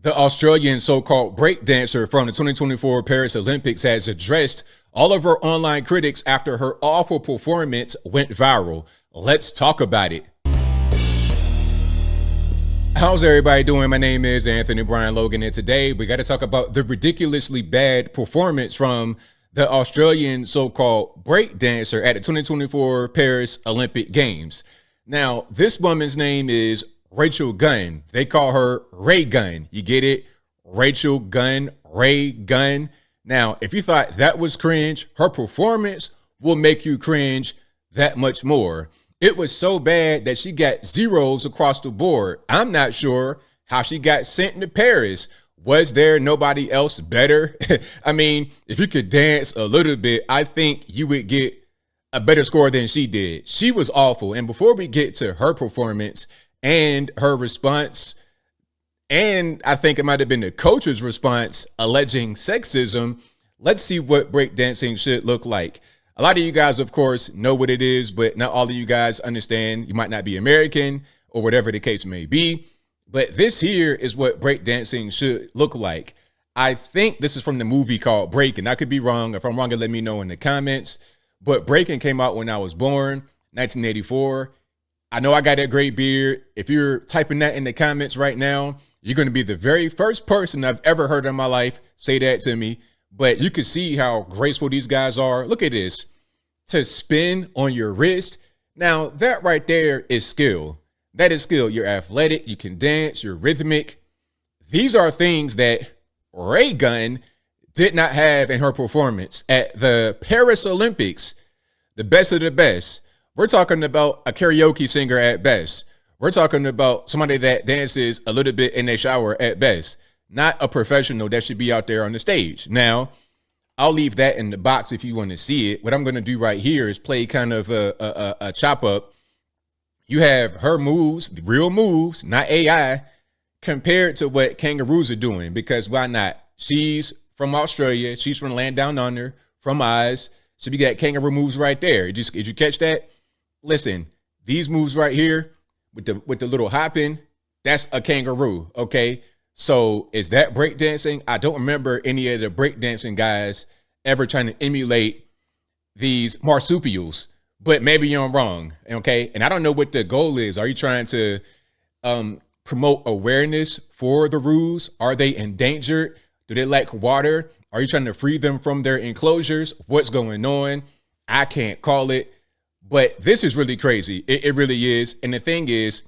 The Australian so-called breakdancer from the 2024 Paris Olympics has addressed all of her online critics after her awful performance went viral. Let's talk about it. How's everybody doing? My name is Anthony Brian Logan, and today we got to talk about the ridiculously bad performance from the Australian so-called breakdancer at the 2024 Paris Olympic Games. Now, this woman's name is Rachel Gunn. They call her Ray Gunn. You get it? Rachel Gunn, Ray Gunn. Now, if you thought that was cringe, her performance will make you cringe that much more. It was so bad that she got zeros across the board. I'm not sure how she got sent to Paris. Was there nobody else better? I mean, if you could dance a little bit, I think you would get a better score than she did. She was awful. And before we get to her performance and her response, and I think it might have been the coach's response alleging sexism, let's see what breakdancing should look like. A lot of you guys, of course, know what it is, but not all of you guys understand. You might not be American or whatever the case may be. But this here is what breakdancing should look like. I think this is from the movie called Breaking. I could be wrong. If I'm wrong, let me know in the comments. But Breaking came out when I was born, 1984. I know I got that great beard. If you're typing that in the comments right now, you're going to be the very first person I've ever heard in my life say that to me. But you can see how graceful these guys are. Look at this. To spin on your wrist. Now, that right there is skill. That is skill. You're athletic. You can dance. You're rhythmic. These are things that Ray Gunn did not have in her performance at the Paris Olympics. The best of the best. We're talking about a karaoke singer at best. We're talking about somebody that dances a little bit in their shower at best. Not a professional that should be out there on the stage. Now, I'll leave that in the box if you want to see it. What I'm going to do right here is play kind of a chop up. You have her moves, the real moves, not AI, compared to what kangaroos are doing. Because why not? She's from Australia. She's from land down under, from Oz. So you got kangaroo moves right there. Did you catch that? Listen, these moves right here with the little hopping, that's a kangaroo, okay? So is that breakdancing? I don't remember any of the breakdancing guys ever trying to emulate these marsupials, but maybe you're wrong, okay? And I don't know what the goal is. Are you trying to promote awareness for the roos? Are they endangered? Do they lack water? Are you trying to free them from their enclosures? What's going on? I can't call it, but this is really crazy. It really is. And the thing is,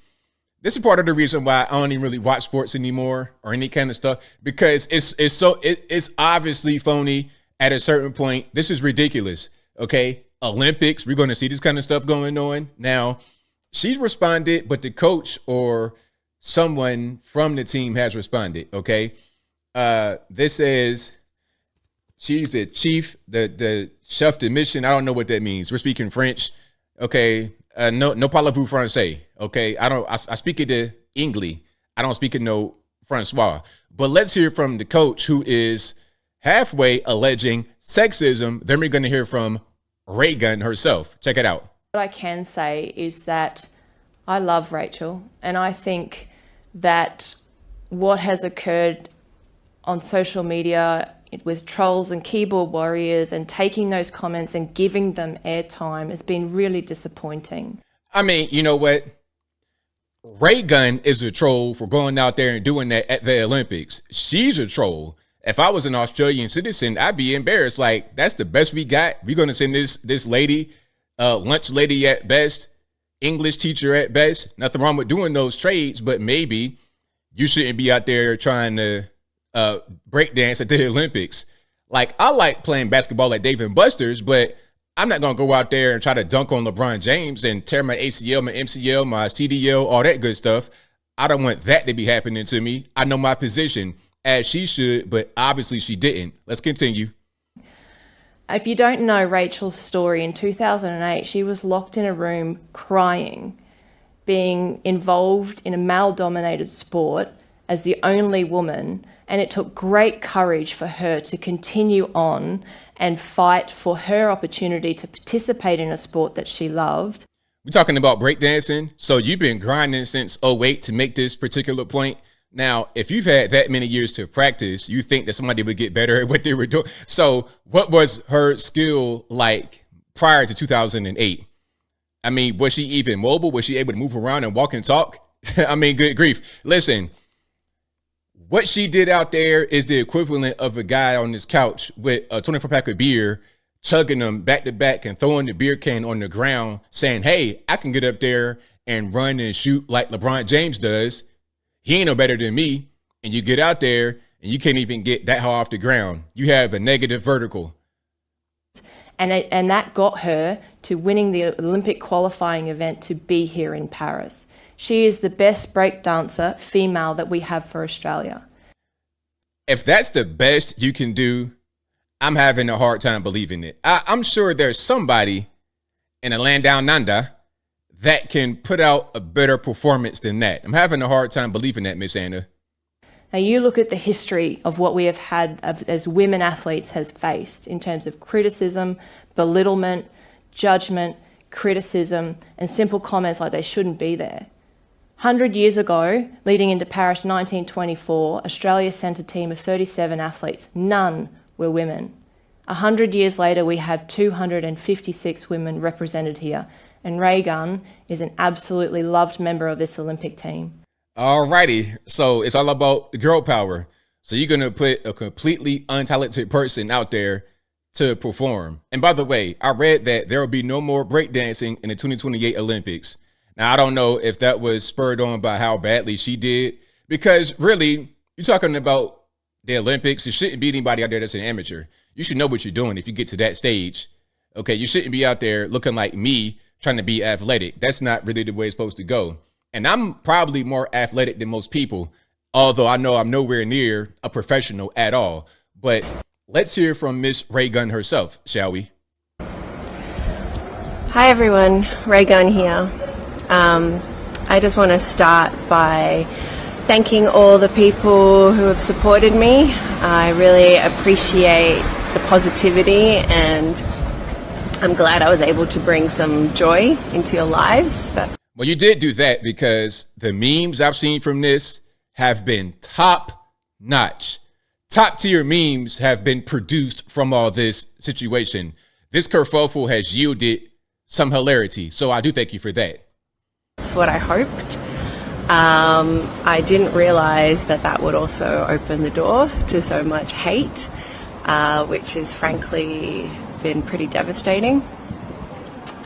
this is part of the reason why I don't even really watch sports anymore or any kind of stuff, because it's obviously phony at a certain point. This is ridiculous. Okay. Olympics, we're going to see this kind of stuff going on. Now, she's responded, but the coach or someone from the team has responded. Okay. This is, she's the chief, the chef de mission. I don't know what that means. We're speaking French. Okay. No parlez-vous français. Okay. I speak it to English. I don't speak it no Francois. But let's hear from the coach, who is halfway alleging sexism. Then we're going to hear from Ray Gunn herself. Check it out. What I can say is that I love Rachel, and I think that what has occurred on social media with trolls and keyboard warriors and taking those comments and giving them airtime has been really disappointing. I mean, you know what? Ray Gunn is a troll for going out there and doing that at the Olympics. She's a troll. If I was an Australian citizen, I'd be embarrassed. Like, that's the best we got. We're going to send this lady, lunch lady at best, English teacher at best. Nothing wrong with doing those trades, but maybe you shouldn't be out there trying to breakdance at the Olympics. Like, I like playing basketball at Dave and Buster's, but I'm not going to go out there and try to dunk on LeBron James and tear my ACL, my MCL, my CDL, all that good stuff. I don't want that to be happening to me. I know my position, as she should, but obviously she didn't. Let's continue. If you don't know Rachel's story, in 2008, she was locked in a room crying, being involved in a male-dominated sport as the only woman, and it took great courage for her to continue on and fight for her opportunity to participate in a sport that she loved. We're talking about breakdancing. So you've been grinding since '08 to make this particular point. Now, if you've had that many years to practice, you think that somebody would get better at what they were doing. So what was her skill like prior to 2008? I mean, was she even mobile? Was she able to move around and walk and talk? I mean, good grief. Listen, what she did out there is the equivalent of a guy on his couch with a 24-pack of beer, chugging them back to back and throwing the beer can on the ground, saying, hey, I can get up there and run and shoot like LeBron James does. He ain't no better than me. And you get out there and you can't even get that high off the ground. You have a negative vertical. And that got her to winning the Olympic qualifying event to be here in Paris. She is the best breakdancer female that we have for Australia. If that's the best you can do, I'm having a hard time believing it. I'm sure there's somebody in a land down under that can put out a better performance than that. I'm having a hard time believing that, Miss Anna. Now, you look at the history of what we have had as women athletes has faced in terms of criticism, belittlement, judgment, criticism, and simple comments like they shouldn't be there. 100 years ago, leading into Paris 1924, Australia sent a team of 37 athletes. None were women. 100 years later, we have 256 women represented here, and Ray Gunn is an absolutely loved member of this Olympic team. All righty. So it's all about the girl power. So you're going to put a completely untalented person out there to perform. And by the way, I read that there will be no more breakdancing in the 2028 Olympics. Now, I don't know if that was spurred on by how badly she did, because really, you're talking about the Olympics. It shouldn't be anybody out there that's an amateur. You should know what you're doing if you get to that stage. Okay, you shouldn't be out there looking like me trying to be athletic. That's not really the way it's supposed to go. And I'm probably more athletic than most people, although I know I'm nowhere near a professional at all. But let's hear from Miss Ray Gunn herself, shall we? Hi everyone, Ray Gunn here. I just want to start by thanking all the people who have supported me. I really appreciate the positivity, and I'm glad I was able to bring some joy into your lives. Well, you did do that, because the memes I've seen from this have been top notch. Top tier memes have been produced from all this situation. This kerfuffle has yielded some hilarity. So I do thank you for that. That's what I hoped. I didn't realize that would also open the door to so much hate, which has frankly been pretty devastating.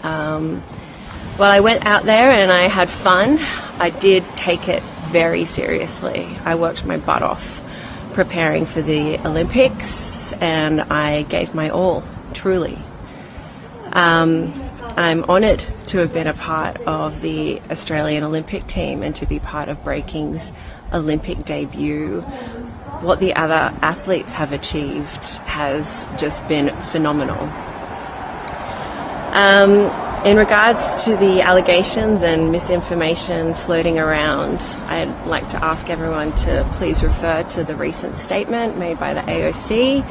Well, I went out there and I had fun. I did take it very seriously. I worked my butt off preparing for the Olympics, and I gave my all, truly. I'm honoured to have been a part of the Australian Olympic team and to be part of breaking's Olympic debut. What the other athletes have achieved has just been phenomenal. In regards to the allegations and misinformation floating around, I'd like to ask everyone to please refer to the recent statement made by the AOC,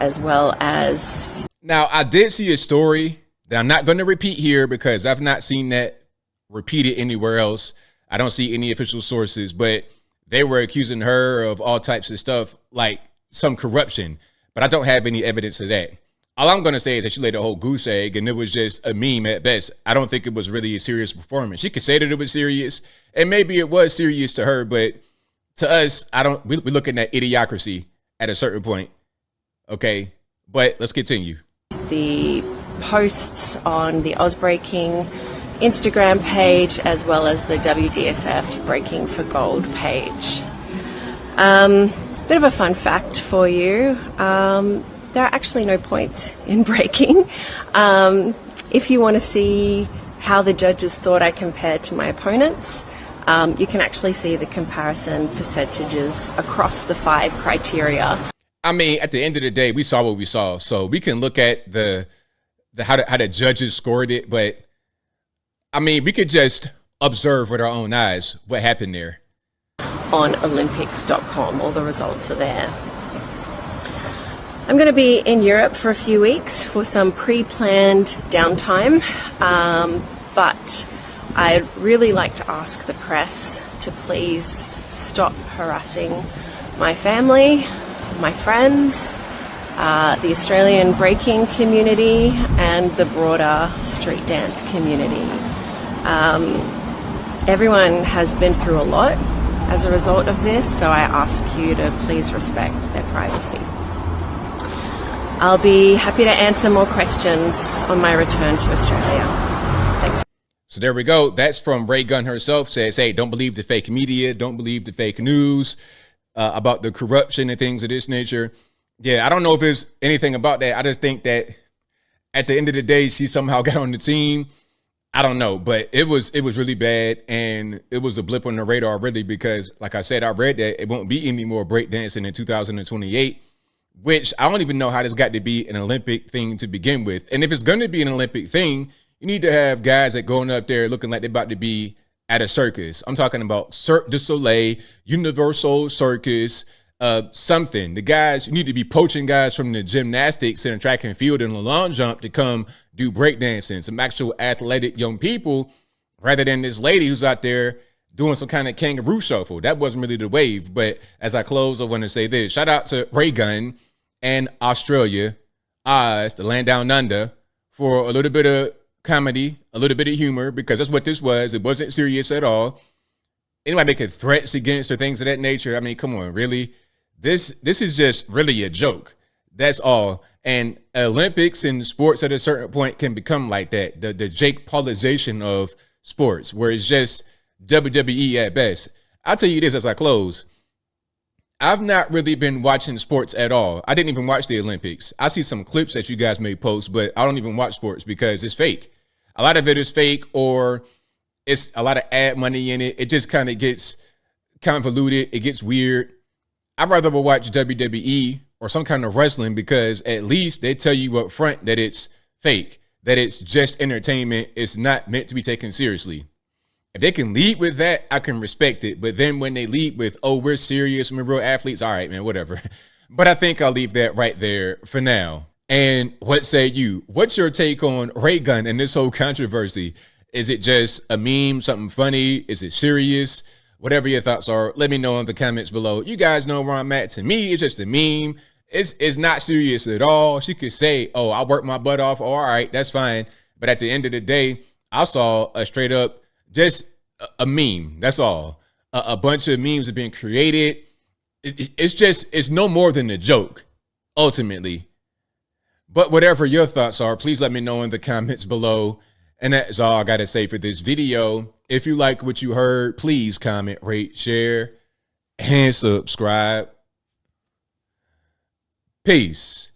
as well as... Now, I did see a story that I'm not going to repeat here because I've not seen that repeated anywhere else. I don't see any official sources, but they were accusing her of all types of stuff, like some corruption, but I don't have any evidence of that. All I'm going to say is that she laid a whole goose egg, and it was just a meme at best. I don't think it was really a serious performance. She could say that it was serious, and maybe it was serious to her, but to us, we're looking at idiocracy at a certain point. Okay, but let's continue. The posts on the Ozbreaking Instagram page, as well as the WDSF Breaking for Gold page. Bit of a fun fact for you. There are actually no points in breaking. If you want to see how the judges thought I compared to my opponents, you can actually see the comparison percentages across the 5 criteria. I mean, at the end of the day, we saw what we saw, so we can look at how the judges scored it, but I mean, we could just observe with our own eyes what happened there. On Olympics.com, all the results are there. I'm going to be in Europe for a few weeks for some pre-planned downtime, but I'd really like to ask the press to please stop harassing my family, my friends, the Australian breaking community, and the broader street dance community. Everyone has been through a lot as a result of this, so I ask you to please respect their privacy. I'll be happy to answer more questions on my return to Australia. Thanks. So there we go. That's from Ray Gunn herself. Says, hey, don't believe the fake media. Don't believe the fake news about the corruption and things of this nature. Yeah, I don't know if it's anything about that. I just think that at the end of the day, she somehow got on the team. I don't know, but it was really bad, and it was a blip on the radar, really, because, like I said, I read that it won't be any more breakdancing in 2028, which I don't even know how this got to be an Olympic thing to begin with. And if it's going to be an Olympic thing, you need to have guys that going up there looking like they're about to be at a circus. I'm talking about Cirque du Soleil, Universal Circus, something. The guys, you need to be poaching guys from the gymnastics and track and field and the long jump to come do breakdancing, some actual athletic young people, rather than this lady who's out there doing some kind of kangaroo shuffle. That wasn't really the wave. But as I close, I want to say this. Shout out to Ray Gunn and Australia, Oz, the land down under, for a little bit of comedy, a little bit of humor, because that's what this was. It wasn't serious at all. Anybody making threats against or things of that nature? I mean, come on, really? This is just really a joke. That's all. And Olympics and sports at a certain point can become like that. The Jake Paulization of sports, where it's just WWE at best. I'll tell you this as I close. I've not really been watching sports at all. I didn't even watch the Olympics. I see some clips that you guys may post, but I don't even watch sports because it's fake. A lot of it is fake, or it's a lot of ad money in it. It just kind of gets convoluted. It gets weird. I'd rather watch WWE or some kind of wrestling, because at least they tell you up front that it's fake, that it's just entertainment. It's not meant to be taken seriously. If they can lead with that, I can respect it. But then when they lead with, oh, we're serious, we're real athletes, all right, man, whatever. But I think I'll leave that right there for now. And what say you? What's your take on Ray Gunn and this whole controversy? Is it just a meme, something funny? Is it serious? Whatever your thoughts are, let me know in the comments below. You guys know where I'm at. To me, it's just a meme. It's not serious at all. She could say, oh, I worked my butt off. Oh, all right, that's fine. But at the end of the day, I saw a straight up just a meme. That's all. A bunch of memes have been created. It's no more than a joke, ultimately. But whatever your thoughts are, please let me know in the comments below. And that's all I got to say for this video. If you like what you heard, please comment, rate, share, and subscribe. Peace.